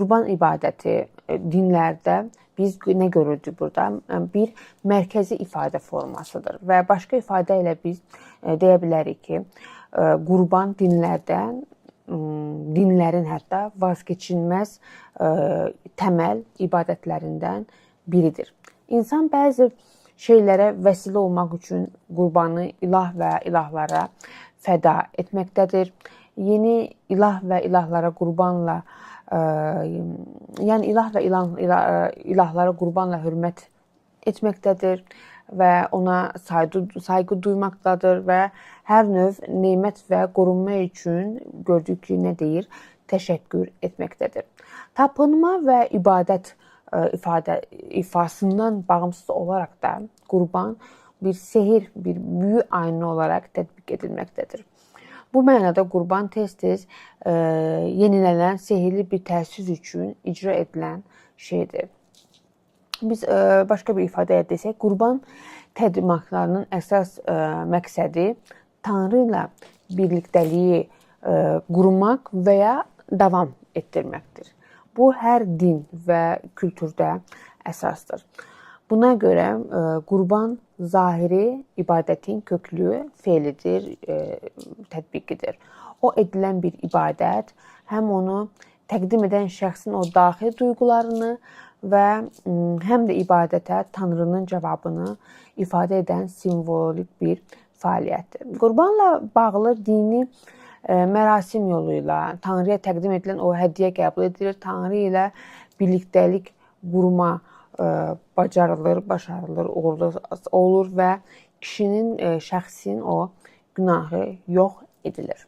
Qurban ibadəti dinlərdə biz nə görürdük burada? Bir mərkəzi ifadə formasıdır və başqa ifadə ilə biz deyə bilərik ki, qurban dinlərin hətta vazkeçilməz təməl ibadətlərindən biridir. İnsan bəzi şeylərə vəsilə olmaq üçün qurbanı ilah və ilahlara fəda etməkdədir. Yeni ilah və ilahlara qurbanla, yəni ilah və ilahlara qurbanla hörmət etməkdədir və ona sayğı duymaqdadır və hər növ nemət və qorunma üçün gördük ki, nə deyir? Təşəkkür etməkdədir. Tapınma və ibadət ifasından bağımsız olaraq da qurban bir sehir, bir büyü ayini olaraq tətbiq edilməkdədir. Bu mənada qurban tez-tez yenilənən sehirli bir təsir üçün icra edilən şeydir. Biz başqa bir ifadə desək, qurban təqdimatlarının əsas məqsədi Tanrı ilə birlikdəliyi qurmaq və ya davam etdirməkdir. Bu, hər din və kültürdə əsasdır. Buna görə qurban zahiri ibadətin köklü feilidir, tətbiqidir. O edilən bir ibadət həm onu təqdim edən şəxsin o daxili duyğularını və həm də ibadətə Tanrının cavabını ifadə edən simvolik bir fəaliyyətdir. Qurbanla bağlı dini mərasim yolu ilə Tanrıya təqdim edilən o hədiyyə qəbul edilir. Tanrı ilə birlikdəlik qurma bacarılır, başarılır, olur və kişinin, şəxsin o günahı yox edilir.